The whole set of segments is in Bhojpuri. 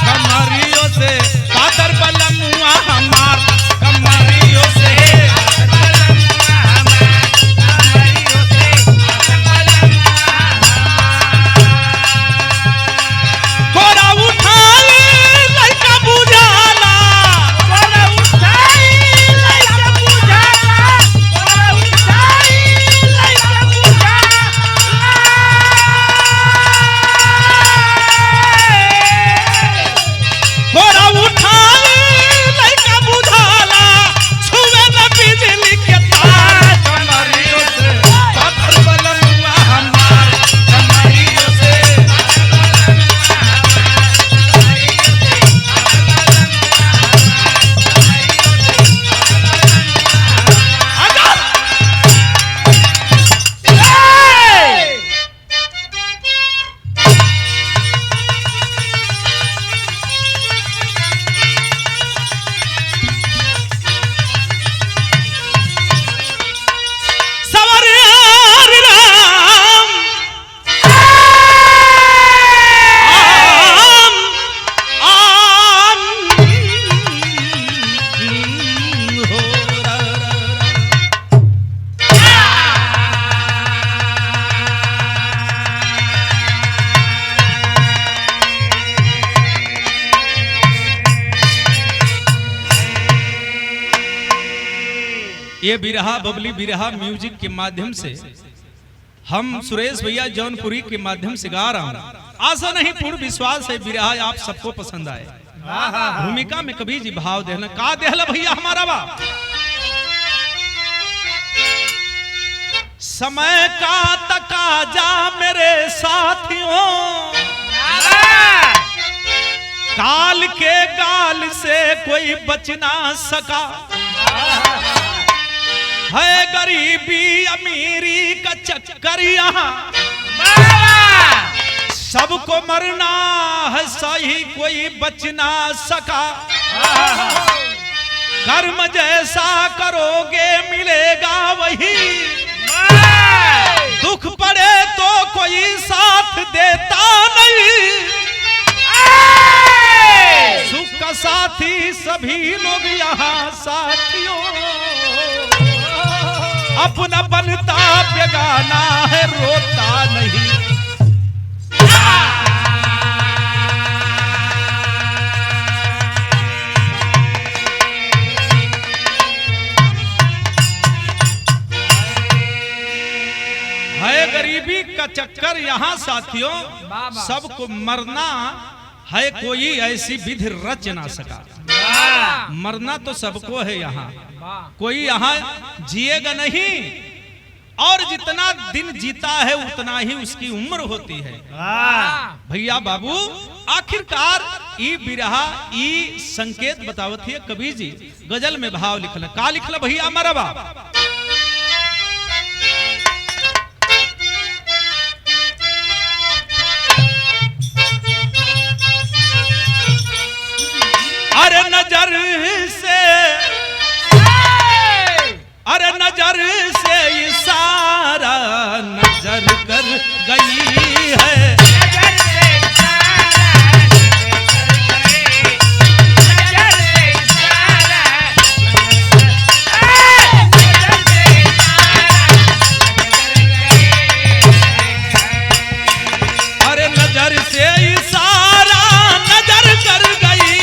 कमरियों से पातर बलमुआ हमार कमरियों से कोरा उठा ले लइका बुझाला कोरा उठाई लइका बुझाला कोरा उठाई लइका बुझाला कोरा उठा ले लइका बुझाला छुवे न बिजली के तार कमरियों से पातर बलमुआ हमार कमरियों से ये बिरहा बबली बिरहा म्यूजिक के माध्यम से हम सुरेश भैया जौनपुरी के माध्यम से गा रहा हूँ। आशा नहीं पूर्ण विश्वास है बिरहा आप सबको पसंद आए। भूमिका में कभी जी भाव देना का देहला भैया हमारा बा समय का तकाजा मेरे साथियों काल के गाल से कोई बच ना सका है गरीबी अमीरी का चक्कर यहाँ सबको मरना है सही कोई बच ना सका कर्म जैसा करोगे मिलेगा वही दुख पड़े तो कोई साथ देता नहीं सुख का साथी सभी लोग यहाँ साथियों अपना बनता बेगाना है रोता नहीं है गरीबी का चक्कर यहाँ साथियों सबको मरना है कोई ऐसी विधि रच ना सका मरना तो सबको है यहाँ कोई यहाँ जिएगा नहीं और जितना दिन जीता है उतना ही उसकी उम्र होती है भैया बाबू आखिरकार ई बिरहा ई संकेत बतावत है कवि जी गजल में भाव लिखल का लिखल भैया मरबा अरे नजर से इशारा नजर कर गई है अरे नजर से इशारा नजर कर गई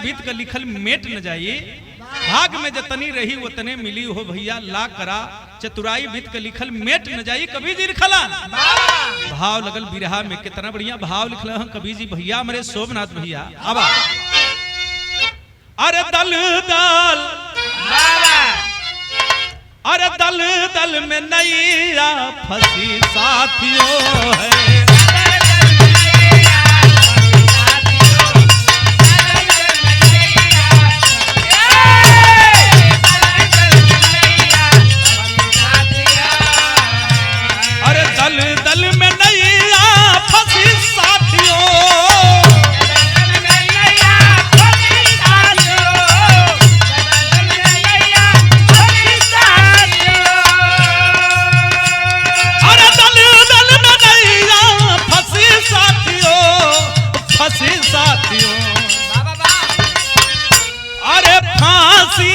बीत का लिखल मेट न जाइए भाग में जतनी रही उतने मिली हो भैया ला करा चतुराई बीत का लिखल मेट न जाइए कभी जी लिखला भाव लगल बिरहा में, कितना बढ़िया भाव लिखल हैं कवि जी भैया हमारे सोमनाथ भैया। अब अरे दल दल अरे दल दल में नैया फंसी साथियों है, अरे दल दल में नैया फंसी साथियों, अरे फांसी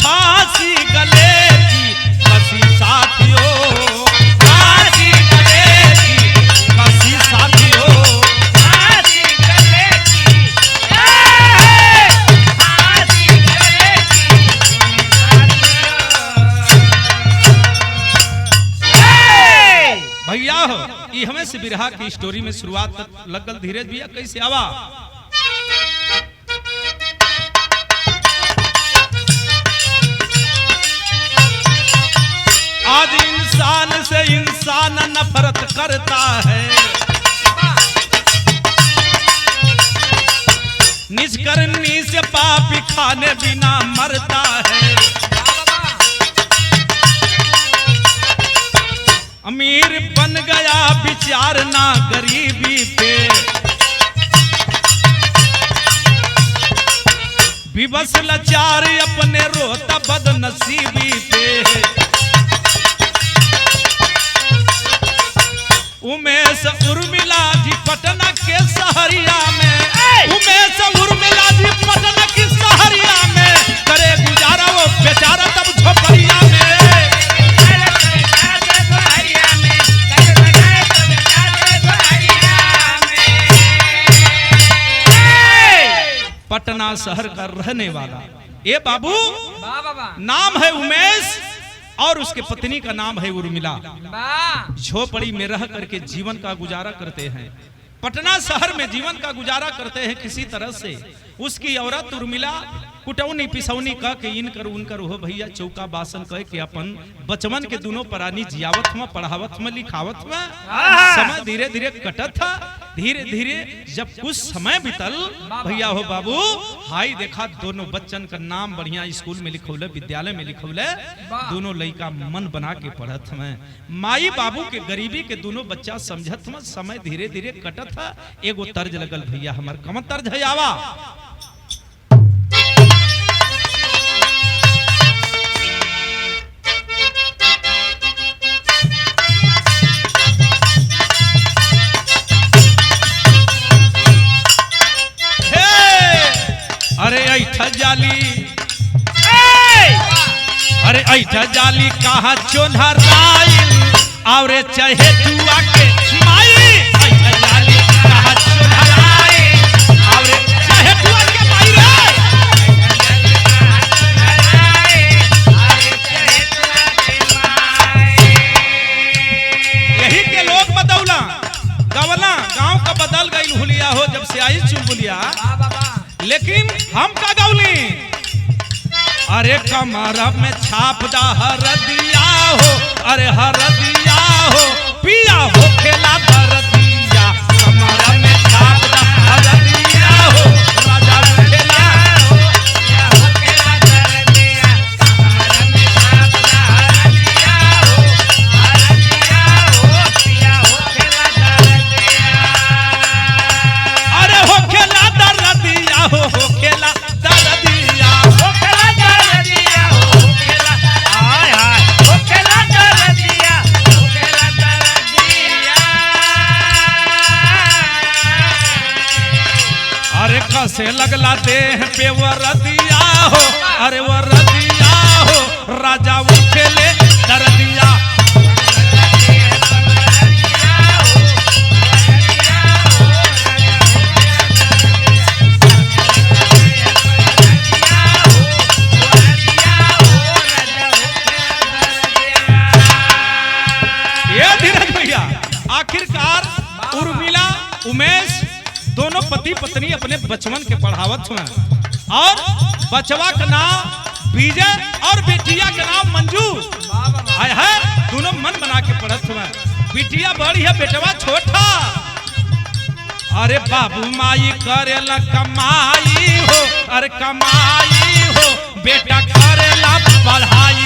फांसी गले की फंसी साथियों, फांसी गले की फंसी साथियों, फांसी गले की फांसी गले की। भैया हो ये हमें से बिरहा की स्टोरी में शुरुआत तक लगल धीरज भैया कैसे आवा। आज इंसान से इंसान नफरत करता है, निष्कर्मी से पापी खाने बिना मरता है, अमीर बन गया विचार ना गरीबी पे, विवश लाचार अपने रोता बदनसीबी पे, उमेश उर्मिला जी पटना के सहरिया में, उमेश उर्मिला जी पटना की सहरिया में, करे गुजारा वो बेचारा तब झोपड़िया में, पटना शहर का रहने वाला ये बाबू नाम है उमेश और उसके पत्नी का नाम है उर्मिला। झोपड़ी में रह करके जीवन का गुजारा करते हैं, पटना शहर में जीवन का गुजारा करते हैं किसी तरह से। उसकी औरत उर्मिला कुटौनी पिसौनी कह के इनकर उनकर हो भैया चौका बासन कह के अपन बचवन के दोनों प्राणी जियावत में, पढ़ावत में, लिखावत में। समय धीरे धीरे कटत था, धीरे धीरे जब कुछ समय बीतल भैया हो बाबू हाई देखा दोनों बच्चन का नाम बढ़िया स्कूल में लिखौले, विद्यालय में लिखौले, दोनों लड़का मन बना के पढ़त में, माई बाबू के गरीबी के दोनों बच्चा समझत में। समय धीरे धीरे कटत था, एगो तर्ज लगल भैया हमार कम तर्ज है आवा। अरे ऐठा जाली, अरे ऐठा जाली कहा चोनहराइल और चाहे जुआ के माई, ऐठा जाली कहा चोनहराइल और चाहे जुआ के माई रे। यही के लोग बदौला गवला गांव का बदल गई हुलिया हो जब से आई चुलबुलिया, लेकिन हम का गौली अरे कमरा में छाप दा हरदिया हो, अरे हरदिया हो पिया हो खेला दरदिया, कमरा में छाप दा हरदिया हो राजा खेला हो, पिया हो खेला दरदिया, कमरा में छाप दा हरदिया हो, हरदिया हो पिया हो खेला दरदिया, अरे हो खेला दरदिया हो खेला दरदिया, हो खेला दरदिया हो खेला, हाय हाय हो खेला दरदिया, हो खेला दरदिया। अरे कसे लगला देह पे वरदिया हो, अरे वरदिया हो राजा उठेले दरदिया, ये धीरज भैया आखिरकार उर्मिला उमेश दोनों पति पत्नी अपने बचवन के पढ़ावत हुए और बचवा का नाम विजय और बेटिया का नाम मंजू है। दोनों मन बना के पढ़त हुए। बिटिया बड़ी है, बेटवा छोटा। अरे बाबू माई करेला कमाई हो, अरे कमाई हो, बेटा करेला पढ़ाई।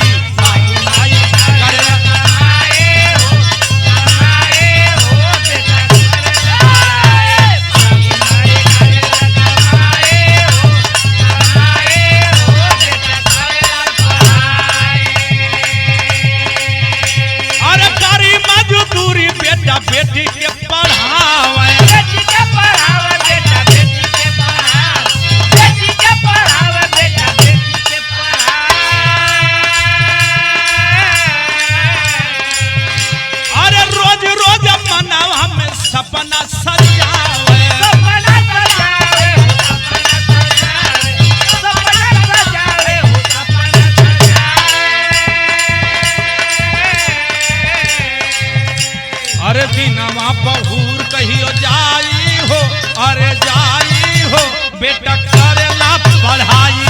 बेटी के पढ़ावे, बेटी के पढ़ावे, बेटा बेटी के पढ़ावे, बेटी के पढ़ावे, बेटा बेटी के पढ़ावे। अरे रोज रोज मनावा में सपना सजावे, सपना सजावे, सपना सजावे, सपना सजावे, सपना सजावे। अरे बिनवा बहुर कहियो जाई हो, अरे जाई हो, बेटा करेला पढ़ाई।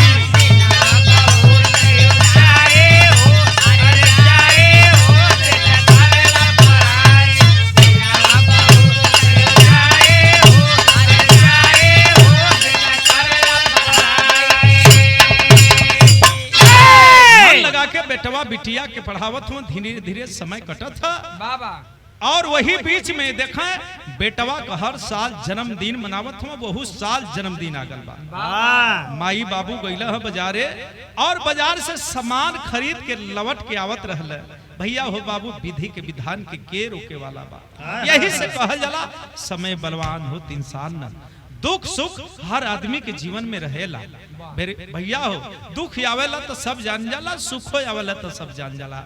लगा के बेटवा बिटिया के पढ़ावत हूँ। धीरे धीरे समय कटत था बाबा। और वही बीच में देखें बेटवा का हर साल जन्मदिन मनावत हूँ। बहुत साल जन्मदिन आगल बा। माई बाबू गईला है बाजारे और बाजार से सामान खरीद के लवट के आवत रहले। भैया हो बाबू विधि के विधान के रोके वाला बा। यही से कहल जाला समय बलवान हो इंसान न। दुख सुख हर आदमी के जीवन में रहेला। भैया हो दुख आवेला तो सब जान जाला, सुख आवेला तो सब जान जाला।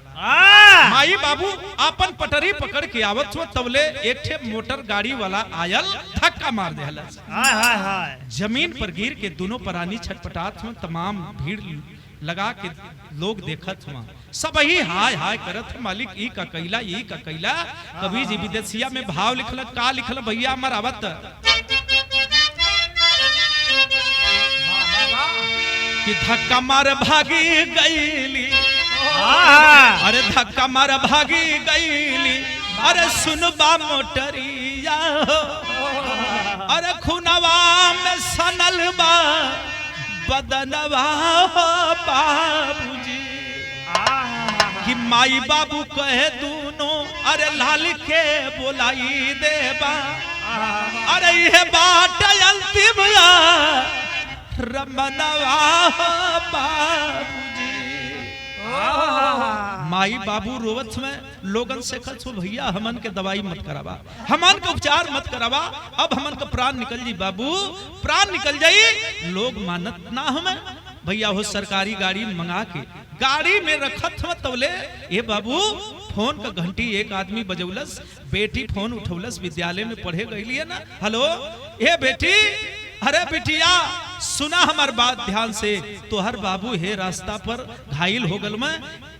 माई बाबू अपन पटरी पकड़ के आवत हो तबले एक ठे मोटर गाड़ी वाला आयल धक्का मार देहला। जमीन पर गिर के दोनों प्राणी छटपटात हुआ। तमाम भीड़ लगा के लोग देखत हुआ। सब ही हाय हाय करत मालिक ई का कैला, ई का कैला। कभी जी विदेशिया में भाव लिखल का लिखल भैया हमार आवत कि धक्का मार भागी गईली, अरे धक्का मार भागी गईली, अरे सुनबा मोटरिया, अरे खुनवा में सनल बा बदनवा बाबूजी। कि माई बाबू कहे दोनों अरे लाल के बोलाई देबा, अरे यह बाट अंतिम रमनवा बाबूजी। माई बाबू रोवत में लोगन से कहत भैया हमन के दवाई मत करावा, हमन के उपचार मत करावा, अब हमन का प्राण निकल जी बाबू, प्राण निकल जाई। लोग मानत ना हमें भैया हो सरकारी गाड़ी मंगा के गाड़ी में रखत हो तवले ए बाबू फोन का घंटी एक आदमी बजौलस। बेटी फोन उठौलस, विद्यालय में पढ़े गई है ना। हेलो ए बेटी, अरे बिटिया सुना हमार बात ध्यान से। तो हर बाबू है रास्ता पर घायल हो गल में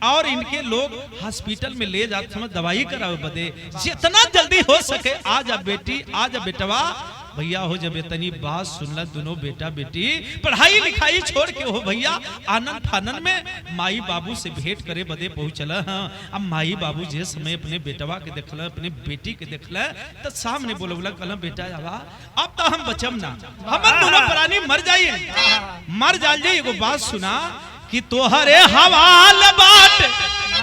और इनके लोग हॉस्पिटल में ले जाते समय दवाई करावे बदे। जितना जल्दी हो सके आ जा बेटी, आ जा बेटवा। भैया हो जब इतनी बात सुनला दोनों बेटा बेटी पढ़ाई लिखाई छोड़ के हो भैया आनंद फानन में माई बाबू से भेंट करे बदे पहुंचल। हाँ अब माई बाबू जे समय अपने बेटवा के देखल, अपने बेटी के देखल तो सामने बोलवला कहला बेटा आवा अब तो हम बचम ना, हम दोनों प्राणी मर जाइए, मर जाइए। एगो बात सुना कि तोहरे हवाल बाट,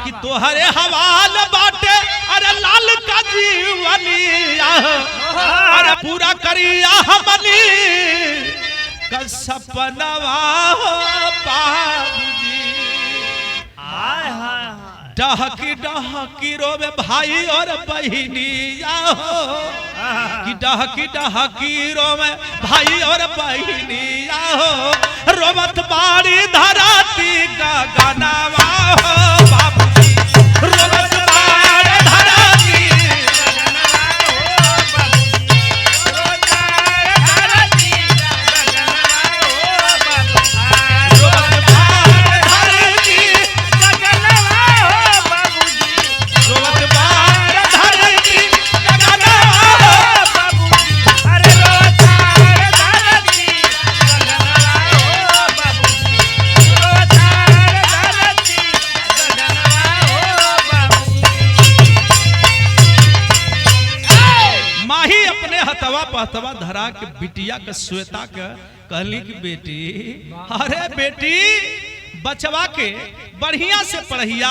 कि तोहरे हवाल बाटे, अरे लाल का जीवनिया, अरे पूरा करिया हमनी का सपनवा बाबूजी। डहकी डहकी रोवे भाई और बहिनिया हो, कि डहकी डहकी रोवे भाई और बहिनिया हो, रोवत बाड़ी धराती का गनवा हो बाबूजी, रोवत बाड़ी धराती माही अपने हथवा पहतवा धरा के बिटिया के श्वेता के कहली कि बेटी, अरे बेटी बचवा के बढ़िया से पढ़िया।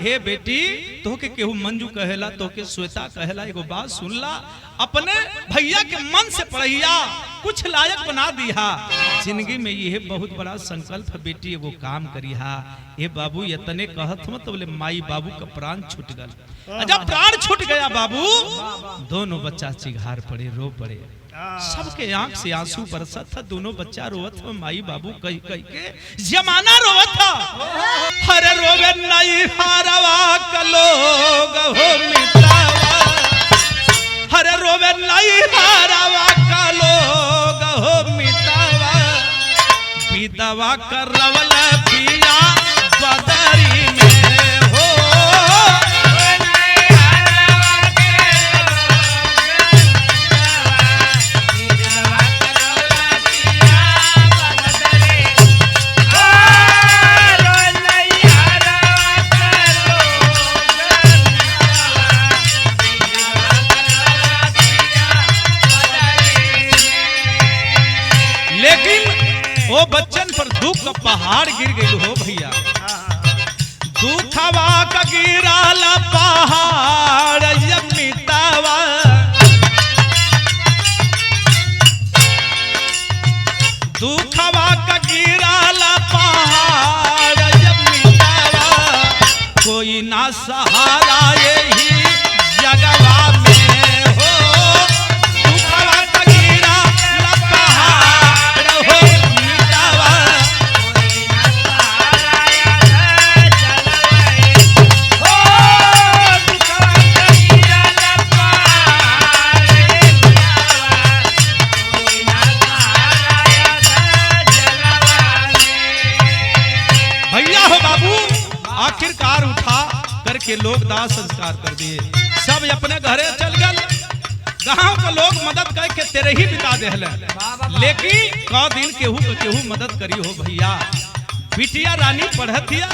हे बेटी, तोके केहू मंजू कहेला, तोके श्वेता कहेला, एगो बात सुन ला, अपने भैया के मन से पढ़िया, कुछ लायक बना दिया। जिंदगी में ये बहुत बड़ा संकल्प है बेटी, एगो काम करिहा। ए बाबू इतने कहत हम तो बोले माई बाबू का प्राण छूट गल। जब प्राण छूट गया बाबू, दोनों बच्चा चिघार पड़े, रो पड़े, सबके आंख से आंसू बरसत था। दोनों बच्चा रोवत था, माई बाबू कही कही के जमाना रोवत था। हरे रोवे नहीं हारवा का लोग हो मिटावा, हरे रोवे नहीं हारवा का लोग हो मिटावा, विधवा करवल पिया बदरी में हो। वो बच्चन पर दुख का पहाड़ गिर गई हो भैया। दुखवा का गिराल पहाड़ मिटावा, दुखवा का गिराल पहाड़ मिटावा, कोई ना सहारा यही जगवा में हो। दुखवा का गिराल पहाड़ हो मिटावा, आखिरकार उठा करके लोग दाह संस्कार कर दिए। सब अपने घरे चल गए। गांव के लोग मदद करके तेरे ही बिता दे, लेकिन का दिन केहू मदद करी हो भैया। बिटिया रानी पढ़तिया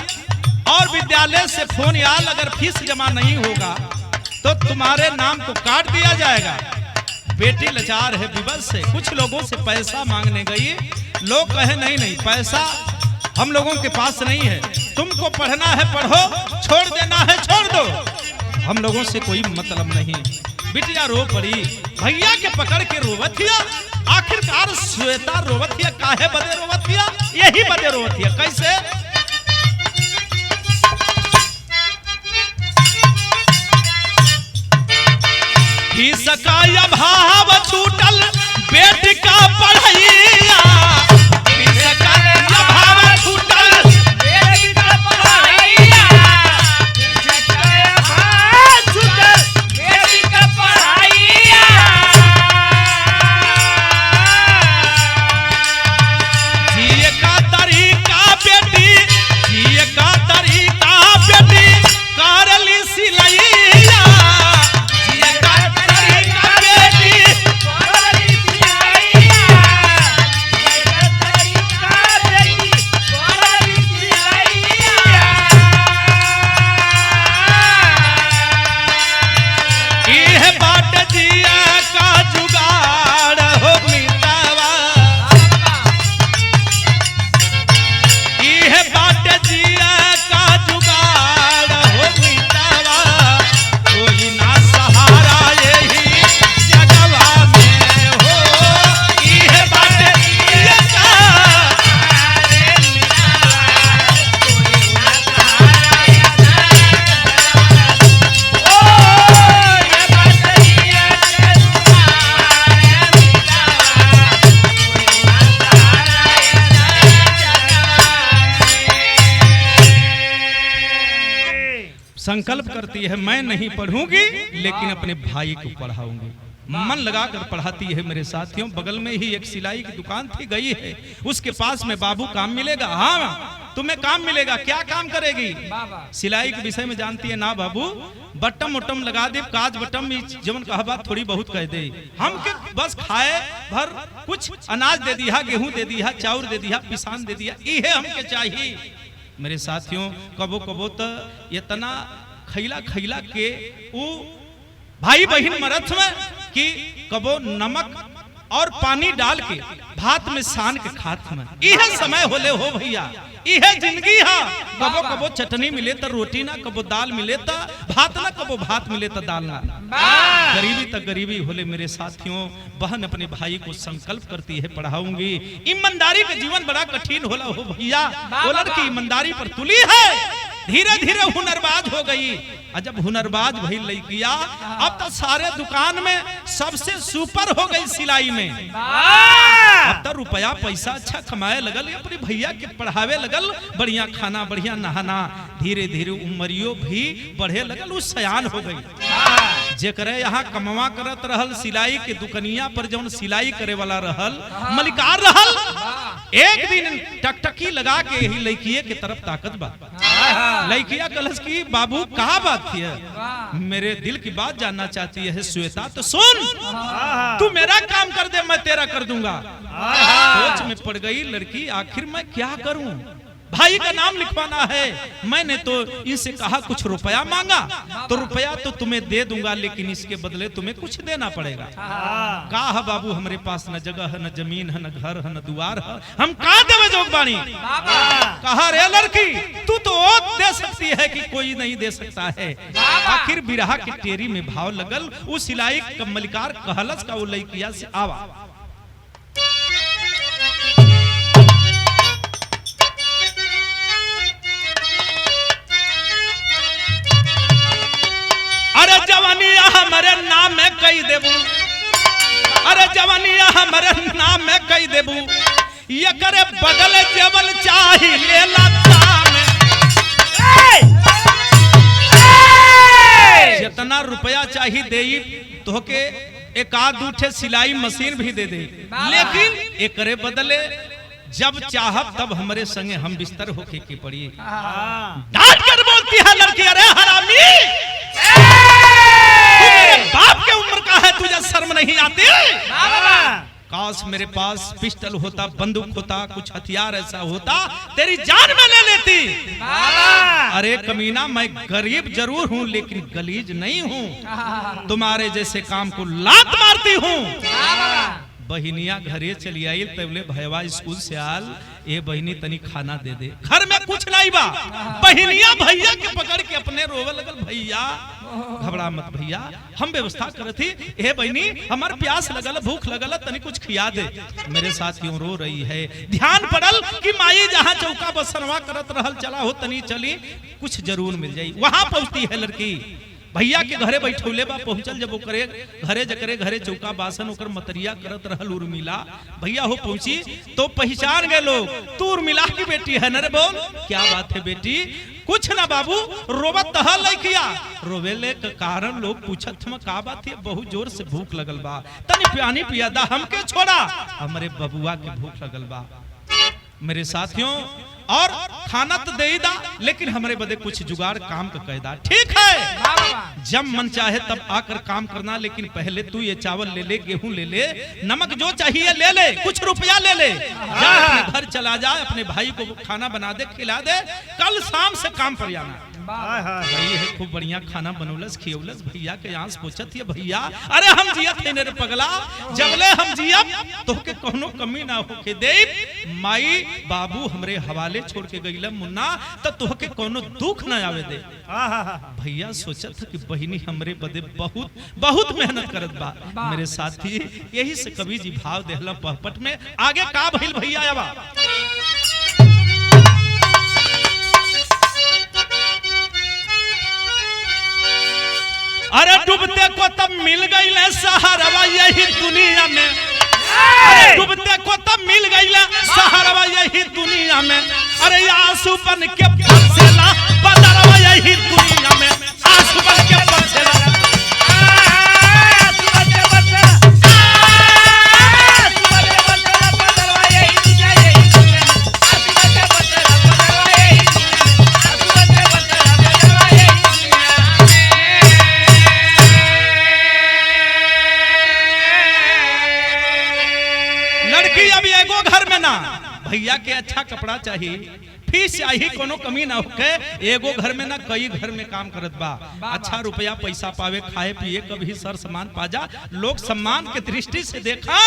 और विद्यालय से फोन आल, अगर फीस जमा नहीं होगा तो तुम्हारे नाम को काट दिया जाएगा। बेटी लाचार है, विवश है, कुछ लोगों से पैसा मांगने गई। लोग कहे नहीं पैसा हम लोगों के पास नहीं है, तुमको पढ़ना है पढ़ो, छोड़ देना है छोड़ दो, हम लोगों से कोई मतलब नहीं। बिटिया रो पड़ी, भैया के पकड़ के रोवतिया। आखिरकार श्वेता रोवतिया, काहे बदे रोवतिया? यही बदे रोवतिया। कैसे? फीस का अभाव छूटल बेटी का पढ़ैया, फीस का अभाव छूटल बेटी का पढ़ैया, फीस का अभाव छूटल बेटी का पढ़ैया। जिए का तरीका बेटी, जिए का तरीका बेटी करली सिलैया, संकल्प करती है मैं नहीं पढ़ूंगी लेकिन अपने भाई को पढ़ाऊंगी। मन लगाकर पढ़ाती है मेरे साथियों। बगल में ही एक सिलाई की दुकान थी, गई है उसके पास में, बाबू काम मिलेगा? हाँ तुम्हें काम मिलेगा। क्या काम करेगी? सिलाई के विषय में जानती है ना बाबू? बटम उटम लगा दे, काज बटम जमन कहा बात थोड़ी बहुत कह दे। हम के बस खाए भर कुछ अनाज दे दिया, गेहूं दे दिया, चाउर दे दिया, पिसान दे दिया, ये हमके चाहिए। मेरे साथियों कबो कबो तो इतना खैला खैला के वो भाई बहन मरथ में कि कबो नमक और पानी डाल के भात में सान के खात में यह समय होले हो भैया, यह जिंदगी है। कबो कबो चटनी मिले तो रोटी ना, कबो दाल मिले तो भात ना, कबो भात मिले तो दाल ना। गरीबी तक गरीबी होले मेरे साथियों। बहन अपने भाई को संकल्प करती है पढ़ाऊंगी। ईमानदारी का जीवन बड़ा कठिन होला हो भैया, वो लड़की ईमानदारी पर तुली है, धीरे धीरे हुनरबाज हो गई। और जब हुनरबाज भई लड़किया, अब तो सारे दुकान में सबसे सुपर हो गई सिलाई में। अब तो रुपया पैसा अच्छा कमाए लगल, अपने भैया के पढ़ावे लगल, बढ़िया खाना बढ़िया नहाना, धीरे धीरे उम्रियो भी बढ़े लगल, उस सयान हो गई। जेकरे यहाँ कमवा करत रहल सिलाई के दुकनिया पर, जौन सिलाई करे वाला रहल मलिकार रहल, एक दिन टकटकी लगा के ही लड़किए के तरफ ताकत बा। लड़किया कलश की बाबू कहा बात है, मेरे दिल की बात जानना चाहती है श्वेता, तो सुन, तू मेरा काम कर दे मैं तेरा कर दूंगा। सोच में पड़ गई लड़की, आखिर मैं क्या करूं, भाई का नाम लिखवाना है। मैंने तो इनसे कहा कुछ रुपया मांगा, तो रुपया तो तुम्हें दे दूंगा, लेकिन इसके बदले तुम्हें कुछ देना पड़ेगा। कहा बाबू हमारे पास न जगह है, न जमीन है, न घर है, न द्वार है, हम कहाँ देवे जोगबानी। कहा रे लड़की, तू तो दे सकती है कि कोई नहीं दे सकता है। आखिर बिरहा की टेरी में भाव लगल, उस सिलाई मलिकार कहलस का वो लड़किया से आवा। अरे जवानिया हमारे नाम में कही देबू, अरे जवानिया हमारे नाम में कही देबू, ये करे बदल जेवल चाही लेला दाम। जितना रुपया चाहिए दे तो के एक आध दूठे सिलाई मशीन भी दे दे, लेकिन एक करे बदले जब चाहब तब हमारे संगे हम बिस्तर होके की पड़ी। डांट कर बोलती है लड़की, अरे हरामी, बाप के उम्र का है, तुझे शर्म नहीं आती। काश मेरे पास पिस्टल होता, बंदूक होता, कुछ हथियार ऐसा होता, तेरी जान में ले लेती। अरे कमीना, मैं गरीब जरूर हूँ लेकिन गलीज नहीं हूँ, तुम्हारे जैसे काम को लात मारती हूँ। बहिनिया घरे चली आई, तबले भैया स्कूल से आल, ए बहिनी तनी खाना दे दे, घर में कुछ नहीं बा। बहिनिया भैया के पकड़ के अपने रोवे लगल, भैया घबरा मत भैया, हम व्यवस्था करत थी, ए बहिनी हमार प्यास लगल, भूख लगल, तनी कुछ खिया दे। मेरे साथ क्यों रो रही है, ध्यान पड़ल कि माई जहाँ चौका बसनवा करत रहल, चला हो तनी चली, कुछ जरूर मिल जाई। वहां पहुंचती है लड़की, भैया के घरे बैठौले बा, पहुंचल जब ओकरे घरे जकरे घरे चौका बासन ओकर मतरिया करत रहल उर्मिला। भैया हो पहुंची तो पहचान गए लोग, तू उर्मिला की बेटी है न रे। बोल क्या बात है बेटी। कुछ ना बाबू, रोबत तह लइकिया, रोवेले के कारण लोग पूछत हम का बात है, बहुत जोर से भूख लगल बा, तनी पानी पिया दा, हमके छोड़ा, हमरे बबुआ के भूख लगल बा। मेरे साथियों, और खाना तो दे दा, लेकिन हमारे बदे कुछ जुगाड़ काम का कैदा। ठीक है, जब मन चाहे तब आकर काम करना, लेकिन पहले तू ये चावल ले ले, गेहूं ले ले, नमक जो चाहिए ले ले, कुछ रुपया ले ले, जा अपने घर चला जा, अपने भाई को खाना बना दे, खिला दे, कल शाम से काम पर आना। भाई है खूब बढ़िया खाना बनौलस, खियौलस, भैया के आंस पूछत है, भैया अरे हम जियत है रे पगला, जबले हम जियब तो के कोनो कमी ना होके दे। माई बाबू हमरे हवाले छोड़ के गईला मुन्ना, तो तोहके कोनो दुख ना आवे दे। भैया सोचत कि बहिनी हमरे बदे बहुत बहुत मेहनत करत बा। मेरे साथी यही से कवि जी भाव देहला पहपट में, आगे का भइल भैया आवा। अरे डूबते को तब मिल गई सहारा यही दुनिया में, अरे डूबते को तब मिल गई सहारा यही दुनिया में, अरे आंसू बन के बरसेला बदरवा यही दुनिया में, आंसू बन के बरसेला। भैया के अच्छा कपड़ा चाहिए, फीस चाहिए कोनो कमी ना होके, एगो घर में ना कई घर में काम करत बा। अच्छा रुपया पैसा पावे, खाए पिए कभी सर सम्मान पा जा, लोग सम्मान के दृष्टि से देखा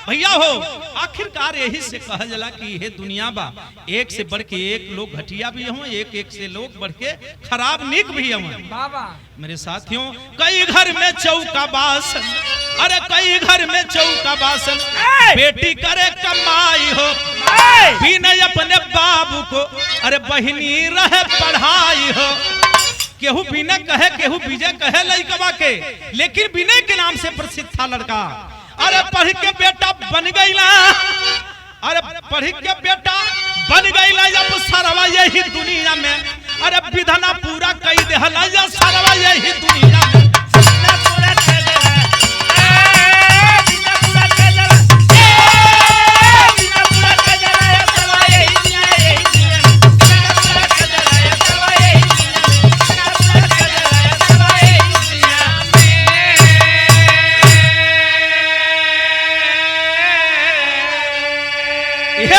भैया हो। आखिरकार यही से कहा जला कि यह दुनिया बा, एक से बढ़ के एक लोग घटिया भी हो, एक एक से लोग बढ़ के खराब निक भी हो। मेरे साथियों, कई घर में चौका बासन, अरे कई घर में चौका बासन, बेटी करे कमाई हो, बिना अपने बाबू को अरे बहिनी रहे पढ़ाई हो। केहू बिना कहे, केहू विजय कहे लइकवा के, लेकिन विनय के नाम से प्रसिद्ध था लड़का। अरे पढ़ के बेटा बन गईला, अरे पढ़ के बेटा बन गईला, अब सरवा यही दुनिया में, अरे विधना पूरा कई देहला या सरवा यही दुनिया में।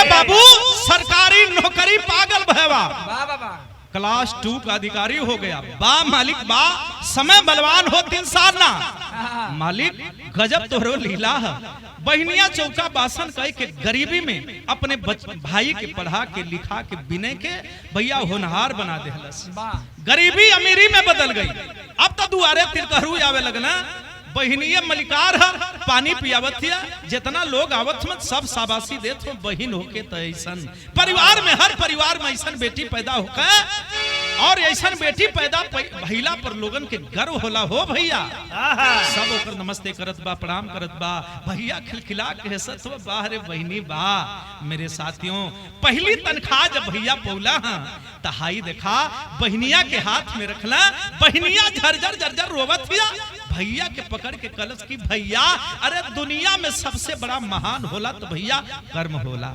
बाबू सरकारी नौकरी पागल भैवा, क्लास 2 का अधिकारी हो गया, बा मालिक बा, समय बलवान हो 3 साल ना मालिक, गजब तोहरो लीला है। बहनिया चौका बासन कह के गरीबी में अपने भाई के पढ़ा के लिखा के विनय के भैया होनहार बना दे, गरीबी अमीरी में बदल गई। अब तो दुआरे तिरकहरू आवे लगना, बहनिया मलिकार है, पानी पियावत है, जितना लोग आवत मत सब शाबाशी देत हो, बहन होके तो ऐसन परिवार में, हर परिवार में ऐसन बेटी पैदा होकर और ऐसन बेटी पैदा भइला पर लोगन के गर्व होला हो भैया। सब ओकर नमस्ते करत बा, प्रणाम करत बा, भैया खिलखिला के हंसत हो, वाह रे बहनी बा। मेरे साथियों, पहली तनख्वाह जब भैया पौला तहाई देखा बहनिया के हाथ में रखला, बहनिया झरझर झरझर रोवत हिया, भैया के पकड़ के कलश की भैया, अरे दुनिया में सबसे बड़ा महान होला तो भैया कर्म होला,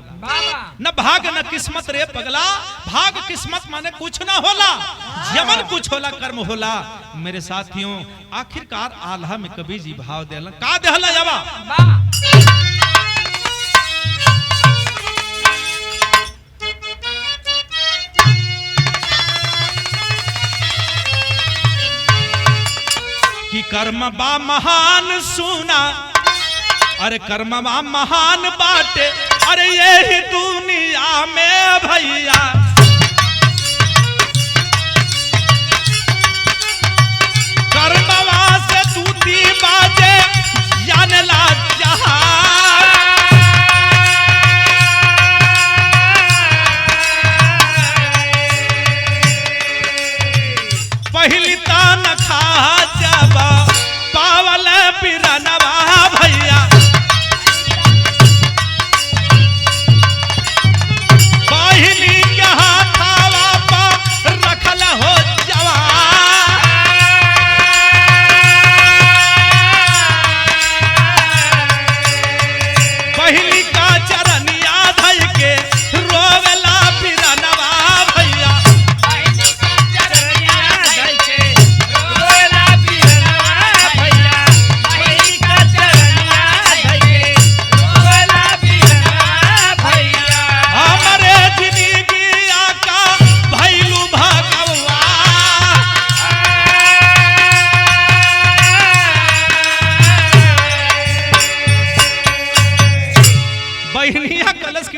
न भाग न किस्मत रे पगला, भाग किस्मत माने कुछ ना होला, जमन कुछ होला कर्म होला। मेरे साथियों, आखिरकार आल्हा में कभी जी भाव देला का देहला जावा, कि कर्म बा महान सुना, अरे कर्म बा महान बाटे, अरे यही दुनिया में भैया, कर्मवा से तूती बाजे जानला जहां, पहली तनखा जबा पावल बिरनवा भैया, पहली के हाथावा पर रखल हो जवान, पहली का चरनिया धइ के रोवेला बिरनवा भैया,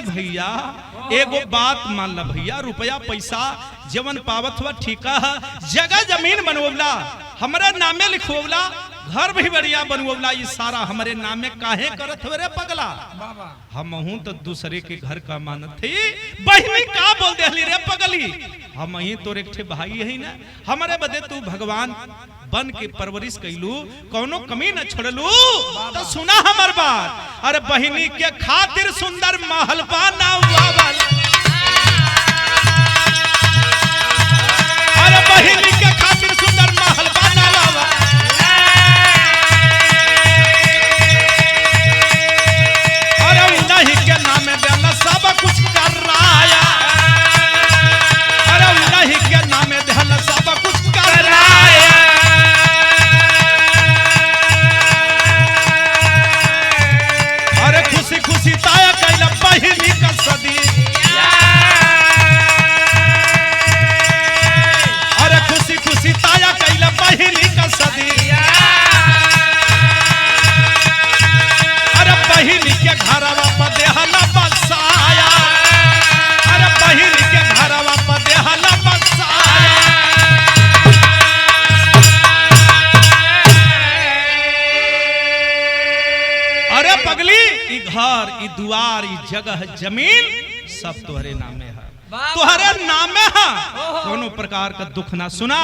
भैया एगो बात मान ला भैया, रुपया पैसा जवन पावत हुआ ठीक है, जगह जमीन बनवला हमारे नामे लिखवला, घर भी बढ़िया बनवला, ये सारा हमारे नामे काहे करत हो रे पगला, हम हूं तो दूसरे के घर का मानत थी, बहनी का बोल देली रे पगली, हम ही तोर एक ठे भाई है ना, हमारे बदे तू भगवान बन के परवरिश कैलू, कौनो कमी न छोड़लू, तो सुना हमार बात, अरे बहनी के खातिर सुंदर महल बनावल, अरे बहनी के खातिर सुंदर महल बनावल, अरे उन्हीं के नाम देना सब कुछ कर रहा, अरे उन्हीं के नाम देना सब कुछ कर रहा, खुशी ताया कैला बहिनी का सदी, घरवा पर देहला बसाया, अरे बहिन के घरवा पर देहला बसाया। अरे पगली ई घर ई दुआर ई जगह जमीन सब तोहरे नामे है, तोहरे नामे है। कोनो प्रकार का दुख ना सुना,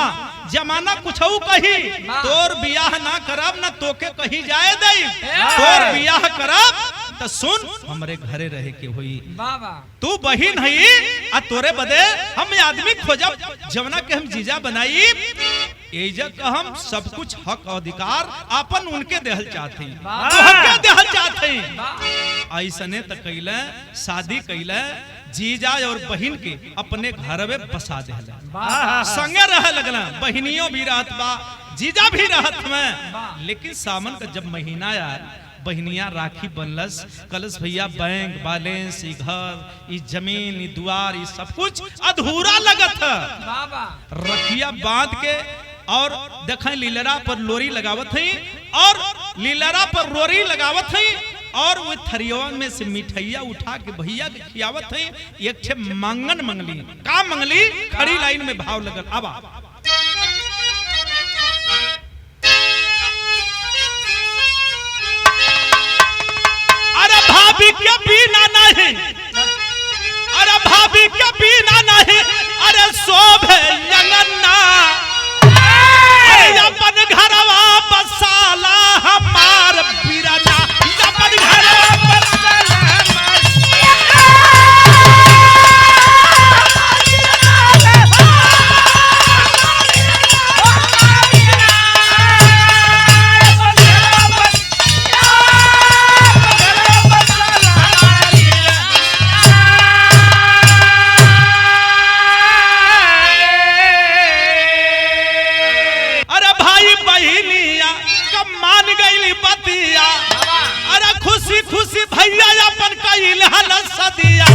जमाना कुछ कही तोर बियाह ना करब ना तोके कही जाए दई, तोर बियाह करब तो सुन हमरे घरे रहे के होई। तू बहिन हई आ तोरे बदे हम आदमी खोजब जवना के हम जीजा बनाई। एजा का हम सब कुछ हक अधिकार अपन उनके देहल चाहते, तोहके देहल चाहते। ऐसने त कैले शादी कैले जीजा और बहिन के अपने घर में बसा देला, संगे रह लगला, बहिनियों भी रहत बा जीजा भी रहत में। लेकिन सावन का जब महीना आया बहनिया राखी बनलस, कलश भैया बैंक बैलेंस ई घर ई जमीन ई दुआर ई सब कुछ अधूरा लगत है। रखिया बांध के और देखें लीलरा पर लोरी लगावत है, और लीलरा पर लोरी लगावत है, और वो थरिया में से मिठाइया उठा के भैया के खियावत है। एक छे मांगन मंगली, का मंगली? खड़ी लाइन में भाव लगल। अब अरे भाभी के बिना नहीं, अरे भाभी के बिना नहीं, अरे शोभे अंगना, अरे अपन घरवा बसाला हमार बिरना, अपन घरवा बसाला हमार। अरे खुशी खुशी भैया अपन कइल हल सदिया,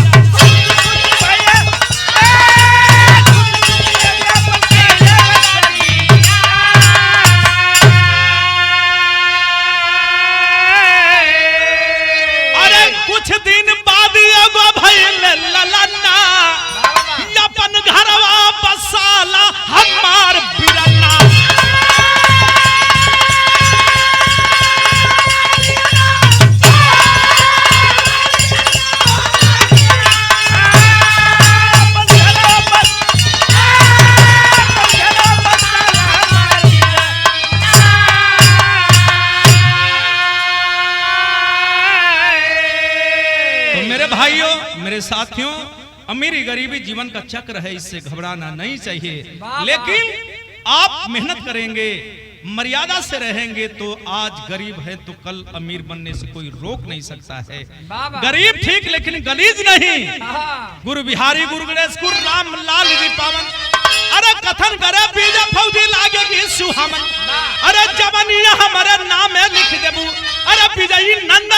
अरे कुछ दिन बाद एगो भइल ललना, अपन घरवा बसाला हमार बिरना। मेरे साथियों, अमीरी गरीबी जीवन का चक्र है, इससे घबराना नहीं चाहिए। लेकिन आप मेहनत करेंगे, मर्यादा से रहेंगे तो आज गरीब है तो कल अमीर बनने से कोई रोक नहीं सकता है। गरीब ठीक लेकिन गलीज नहीं। गुरु बिहारी गुरु गणेश गुरु राम लाल जी पावन, अरे कथन करे बीजा फौजी लागेगी सुहामन, अरे जवनिया हमारे नाम लिख देबू, अरे विजयी नंद